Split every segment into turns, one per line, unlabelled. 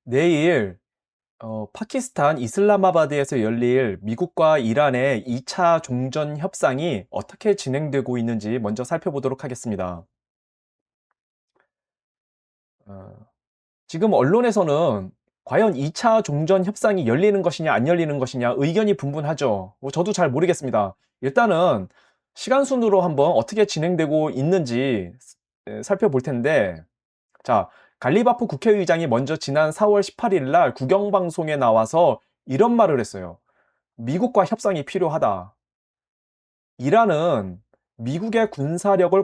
내일 파키스탄 이슬라마바드에서 열릴 미국과 이란의 2차 종전 협상이 어떻게 진행되고 있는지 먼저 살펴보도록 하겠습니다. 어, 지금 언론에서는 과연 2차 종전 협상이 열리는 것이냐 안 열리는 것이냐 의견이 분분하죠. 저도 잘 모르겠습니다. 일단은 시간 순으로 한번 어떻게 진행되고 있는지 살펴볼 텐데, 자, 갈리바프 국회의장이 먼저 지난 4월 18일 날 국영방송에 나와서 이런 말을 했어요. 미국과 협상이 필요하다. 이란은 미국의 군사력을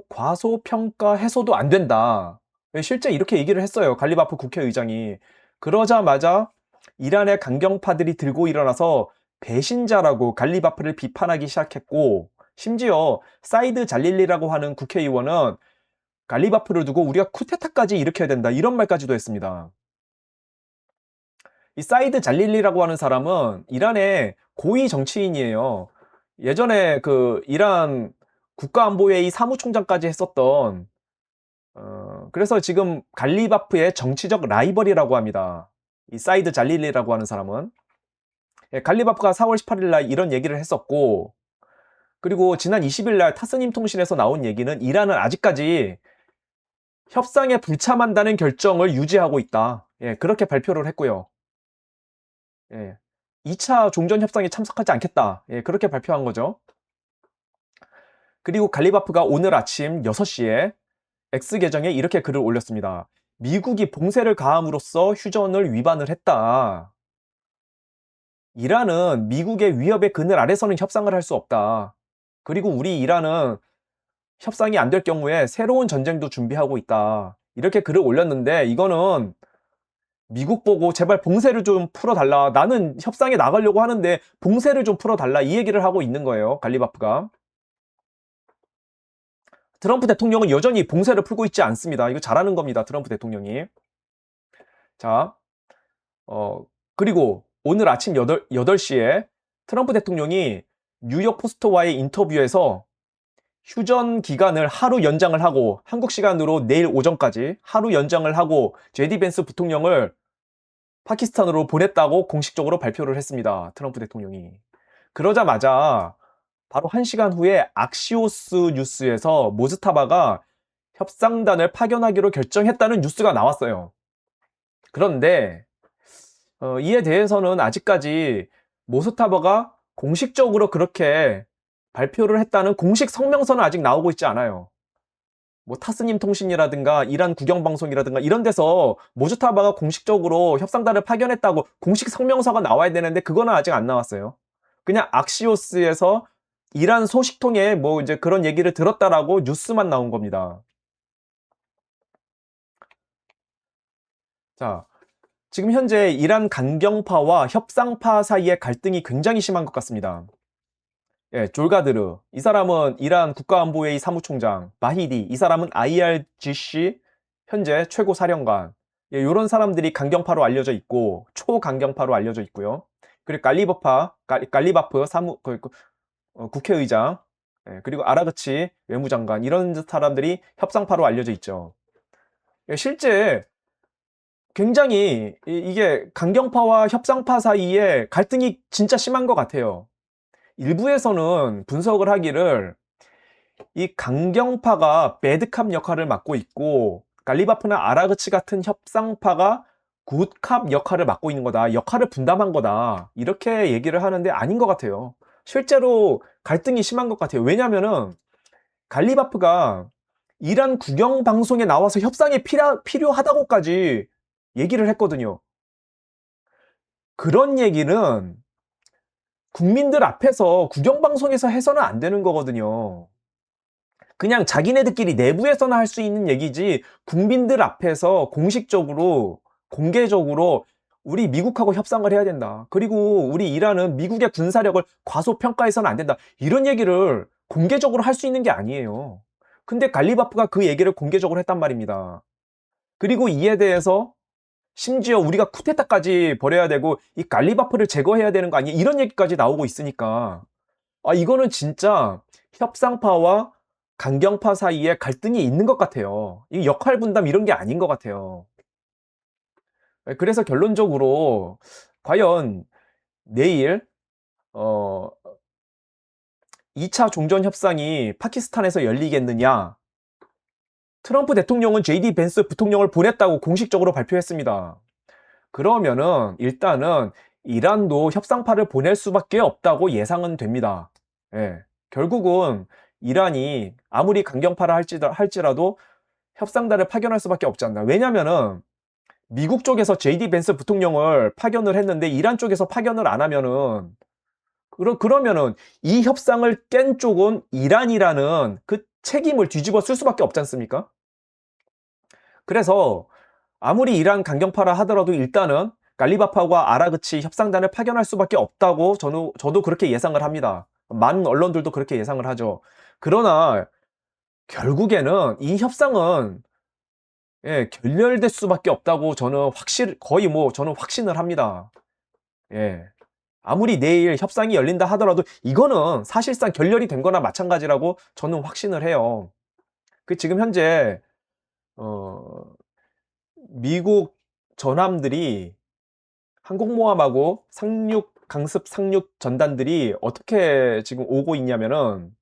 과소평가해서도 안 된다. 실제 이렇게 얘기를 했어요. 갈리바프 국회의장이. 그러자마자 이란의 강경파들이 들고 일어나서 배신자라고 갈리바프를 비판하기 시작했고, 심지어 사이드 잘릴리라고 하는 국회의원은 갈리바프를 두고 우리가 쿠데타까지 일으켜야 된다, 이런 말까지도 했습니다. 이 사이드 잘릴리라고 하는 사람은 이란의 고위 정치인이에요. 예전에 그 이란 국가안보회의 사무총장까지 했었던, 그래서 지금 갈리바프의 정치적 라이벌이라고 합니다. 이 사이드 잘릴리라고 하는 사람은. 예, 갈리바프가 4월 18일 날 이런 얘기를 했었고, 그리고 지난 20일 날 타스님 통신에서 나온 얘기는 이란은 아직까지 협상에 불참한다는 결정을 유지하고 있다. 예, 그렇게 발표를 했고요. 예, 2차 종전 협상에 참석하지 않겠다. 예, 그렇게 발표한 거죠. 그리고 갈리바프가 오늘 아침 6시에 X 계정에 이렇게 글을 올렸습니다. 미국이 봉쇄를 가함으로써 휴전을 위반을 했다. 이란은 미국의 위협의 그늘 아래서는 협상을 할 수 없다. 그리고 우리 이란은 협상이 안 될 경우에 새로운 전쟁도 준비하고 있다. 이렇게 글을 올렸는데, 이거는 미국 보고 제발 봉쇄를 좀 풀어달라. 나는 협상에 나가려고 하는데 봉쇄를 좀 풀어달라. 이 얘기를 하고 있는 거예요. 갈리바프가. 트럼프 대통령은 여전히 봉쇄를 풀고 있지 않습니다. 이거 잘하는 겁니다. 트럼프 대통령이. 자, 그리고 오늘 아침 8시에 트럼프 대통령이 뉴욕 포스트와의 인터뷰에서 휴전 기간을 하루 연장을 하고, 한국 시간으로 내일 오전까지 하루 연장을 하고 제디 벤스 부통령을 파키스탄으로 보냈다고 공식적으로 발표를 했습니다. 트럼프 대통령이. 그러자마자 바로 1시간 후에 악시오스 뉴스에서 모즈타바가 협상단을 파견하기로 결정했다는 뉴스가 나왔어요. 그런데 이에 대해서는 아직까지 모스타바가 공식적으로 그렇게 발표를 했다는 공식 성명서는 아직 나오고 있지 않아요. 뭐 타스님 통신이라든가 이란 국영방송이라든가 이런 데서 모주타바가 공식적으로 협상단을 파견했다고 공식 성명서가 나와야 되는데, 그거는 아직 안 나왔어요. 그냥 악시오스에서 이란 소식통에 뭐 이제 그런 얘기를 들었다라고 뉴스만 나온 겁니다. 자, 지금 현재 이란 강경파와 협상파 사이의 갈등이 굉장히 심한 것 같습니다. 예, 졸가드르. 이 사람은 이란 국가안보회의 사무총장. 마히디. 이 사람은 IRGC 현재 최고 사령관. 예, 이런 사람들이 강경파로 알려져 있고, 초강경파로 알려져 있고요. 그리고 갈리바프 국회의장. 예, 그리고 아라그치 외무장관. 이런 사람들이 협상파로 알려져 있죠. 예, 실제 굉장히 이게 강경파와 협상파 사이에 갈등이 진짜 심한 것 같아요. 일부에서는 분석을 하기를, 이 강경파가 배드캅 역할을 맡고 있고 갈리바프나 아라그치 같은 협상파가 굿캅 역할을 맡고 있는 거다, 역할을 분담한 거다, 이렇게 얘기를 하는데 아닌 것 같아요. 실제로 갈등이 심한 것 같아요. 왜냐면은 갈리바프가 이란 국영방송에 나와서 협상이 필요하다고까지 얘기를 했거든요. 그런 얘기는 국민들 앞에서 국영방송에서 해서는 안 되는 거거든요. 그냥 자기네들끼리 내부에서나 할 수 있는 얘기지, 국민들 앞에서 공식적으로 공개적으로 우리 미국하고 협상을 해야 된다, 그리고 우리 이란은 미국의 군사력을 과소평가해서는 안 된다, 이런 얘기를 공개적으로 할 수 있는 게 아니에요. 근데 갈리바프가 그 얘기를 공개적으로 했단 말입니다. 그리고 이에 대해서 심지어 우리가 쿠데타까지 벌여야 되고 이 갈리바프를 제거해야 되는 거 아니야, 이런 얘기까지 나오고 있으니까, 이거는 진짜 협상파와 강경파 사이에 갈등이 있는 것 같아요. 이 역할 분담 이런 게 아닌 것 같아요. 그래서 결론적으로 과연 내일 어 2차 종전 협상이 파키스탄에서 열리겠느냐? 트럼프 대통령은 JD 벤스 부통령을 보냈다고 공식적으로 발표했습니다. 그러면은 일단은 이란도 협상파를 보낼 수밖에 없다고 예상은 됩니다. 예. 결국은 이란이 아무리 강경파라 할지라도 협상단을 파견할 수밖에 없지 않나. 왜냐면은 미국 쪽에서 JD 벤스 부통령을 파견을 했는데 이란 쪽에서 파견을 안 하면은 그러면은 이 협상을 깬 쪽은 이란이라는 그 책임을 뒤집어 쓸 수밖에 없지 않습니까? 그래서 아무리 이란 강경파라 하더라도 일단은 갈리바파와 아라그치 협상단을 파견할 수밖에 없다고 저도 그렇게 예상을 합니다. 많은 언론들도 그렇게 예상을 하죠. 그러나 결국에는 이 협상은 결렬될 수밖에 없다고 거의 뭐 저는 확신을 합니다. 예. 아무리 내일 협상이 열린다 하더라도 이거는 사실상 결렬이 된 거나 마찬가지라고 저는 확신을 해요. 지금 현재 어 미국 전함들이 항공모함하고 강습 상륙 전단들이 어떻게 지금 오고 있냐면은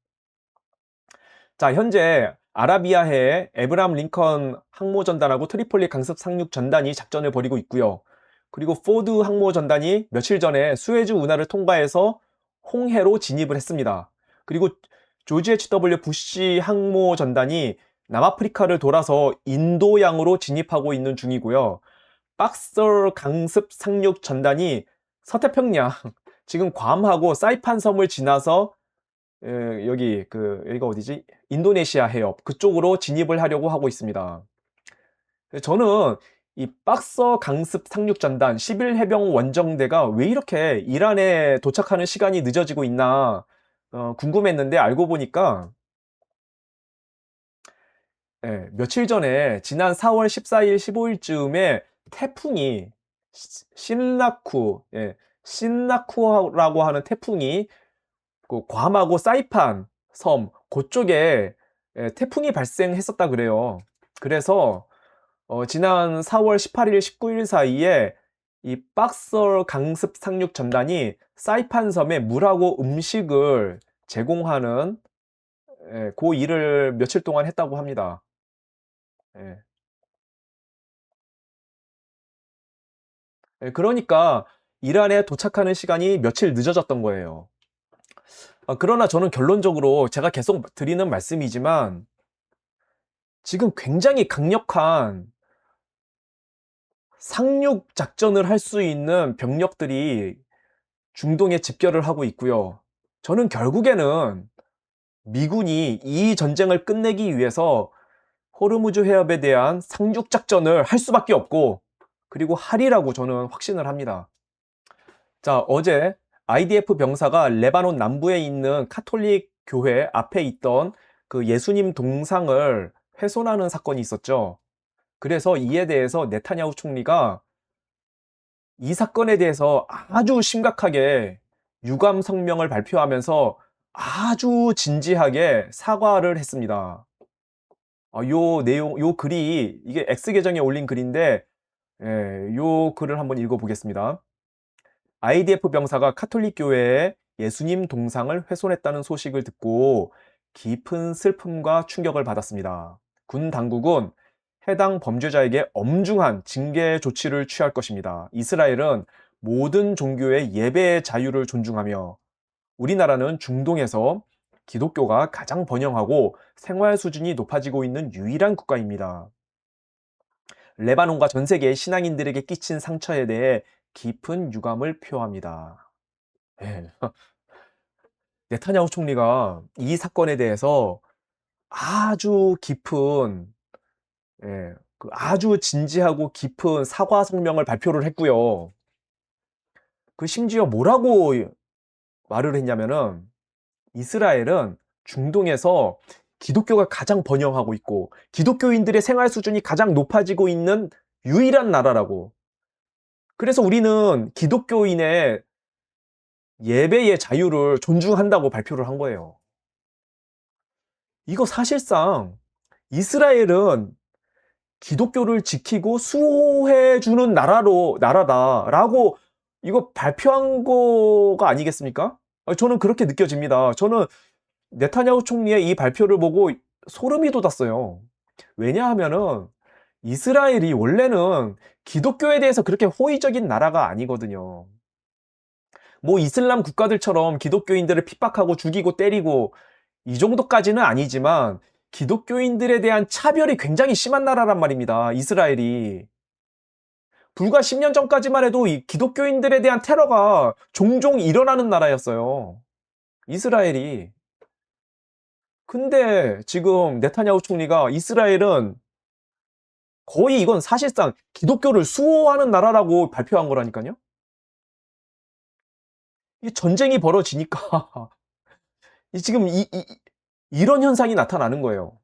자, 현재 아라비아해에 에브람 링컨 항모전단하고 트리폴리 강습 상륙 전단이 작전을 벌이고 있고요. 그리고 포드 항모전단이 며칠 전에 수에즈 운하를 통과해서 홍해로 진입을 했습니다. 그리고 조지 HW 부시 항모전단이 남아프리카를 돌아서 인도양으로 진입하고 있는 중이고요. 박서 강습 상륙 전단이 서태평양 지금 괌하고 사이판 섬을 지나서 여기가 어디지? 인도네시아 해협 그쪽으로 진입을 하려고 하고 있습니다. 저는 이 박서 강습 상륙 전단 11해병 원정대가 왜 이렇게 이란에 도착하는 시간이 늦어지고 있나 궁금했는데 알고 보니까 며칠 전에 지난 4월 14일, 15일쯤에 태풍이 신라쿠, 신라쿠라고 하는 태풍이 그 괌하고 사이판 섬 그쪽에 태풍이 발생했었다 그래요. 그래서 지난 4월 18일, 19일 사이에 이 박서 강습 상륙 전단이 사이판 섬에 물하고 음식을 제공하는 그 일을 며칠 동안 했다고 합니다. 예. 그러니까 이란에 도착하는 시간이 며칠 늦어졌던 거예요. 그러나 저는 결론적으로 제가 계속 드리는 말씀이지만 지금 굉장히 강력한 상륙 작전을 할 수 있는 병력들이 중동에 집결을 하고 있고요. 저는 결국에는 미군이 이 전쟁을 끝내기 위해서 호르무즈 해협에 대한 상륙 작전을 할 수밖에 없고 그리고 하리라고 저는 확신을 합니다. 자, 어제 IDF 병사가 레바논 남부에 있는 카톨릭 교회 앞에 있던 그 예수님 동상을 훼손하는 사건이 있었죠. 그래서 이에 대해서 네타냐후 총리가 이 사건에 대해서 아주 심각하게 유감 성명을 발표하면서 아주 진지하게 사과를 했습니다. 요 글이 이게 X 계정에 올린 글인데 요 글을 한번 읽어 보겠습니다. IDF 병사가 카톨릭 교회에 예수님 동상을 훼손했다는 소식을 듣고 깊은 슬픔과 충격을 받았습니다. 군 당국은 해당 범죄자에게 엄중한 징계 조치를 취할 것입니다. 이스라엘은 모든 종교의 예배의 자유를 존중하며 우리나라는 중동에서 기독교가 가장 번영하고 생활 수준이 높아지고 있는 유일한 국가입니다. 레바논과 전 세계의 신앙인들에게 끼친 상처에 대해 깊은 유감을 표합니다. 예. 네타냐후 총리가 이 사건에 대해서 아주 깊은 아주 진지하고 깊은 사과 성명을 발표를 했고요. 심지어 뭐라고 말을 했냐면은 이스라엘은 중동에서 기독교가 가장 번영하고 있고 기독교인들의 생활 수준이 가장 높아지고 있는 유일한 나라라고. 그래서 우리는 기독교인의 예배의 자유를 존중한다고 발표를 한 거예요. 이거 사실상 이스라엘은 기독교를 지키고 수호해주는 나라다라고 이거 발표한 거가 아니겠습니까? 저는 그렇게 느껴집니다. 저는 네타냐후 총리의 이 발표를 보고 소름이 돋았어요. 왜냐하면은 이스라엘이 원래는 기독교에 대해서 그렇게 호의적인 나라가 아니거든요. 뭐 이슬람 국가들처럼 기독교인들을 핍박하고 죽이고 때리고 이 정도까지는 아니지만 기독교인들에 대한 차별이 굉장히 심한 나라란 말입니다. 이스라엘이. 불과 10년 전까지만 해도 이 기독교인들에 대한 테러가 종종 일어나는 나라였어요. 이스라엘이. 근데 지금 네타냐후 총리가 이스라엘은 거의 이건 사실상 기독교를 수호하는 나라라고 발표한 거라니까요. 이 전쟁이 벌어지니까 지금 이런 현상이 나타나는 거예요.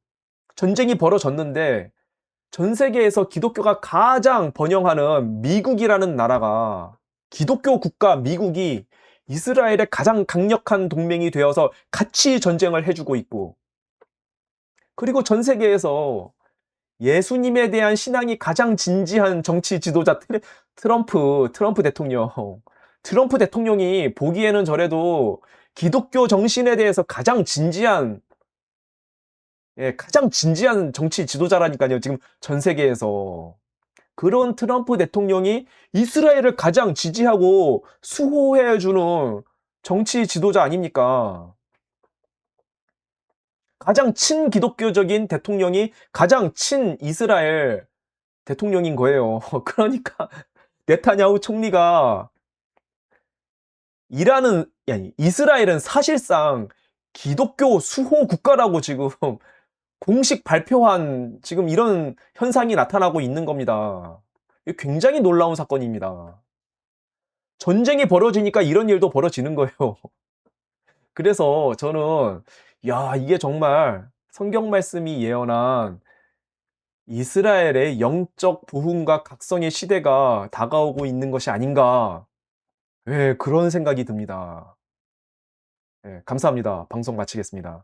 전쟁이 벌어졌는데 전 세계에서 기독교가 가장 번영하는 미국이라는 나라가 기독교 국가 미국이 이스라엘의 가장 강력한 동맹이 되어서 같이 전쟁을 해주고 있고 그리고 전 세계에서 예수님에 대한 신앙이 가장 진지한 정치 지도자 트럼프 대통령. 트럼프 대통령이 보기에는 저래도 기독교 정신에 대해서 가장 진지한 정치 지도자라니까요. 지금 전 세계에서. 그런 트럼프 대통령이 이스라엘을 가장 지지하고 수호해주는 정치 지도자 아닙니까? 가장 친기독교적인 대통령이 가장 친이스라엘 대통령인 거예요. 그러니까 네타냐후 총리가 이스라엘은 사실상 기독교 수호 국가라고 지금 공식 발표한 지금 이런 현상이 나타나고 있는 겁니다. 굉장히 놀라운 사건입니다. 전쟁이 벌어지니까 이런 일도 벌어지는 거예요. 그래서 저는 야, 이게 정말 성경 말씀이 예언한 이스라엘의 영적 부흥과 각성의 시대가 다가오고 있는 것이 아닌가. 예, 그런 생각이 듭니다. 예, 감사합니다. 방송 마치겠습니다.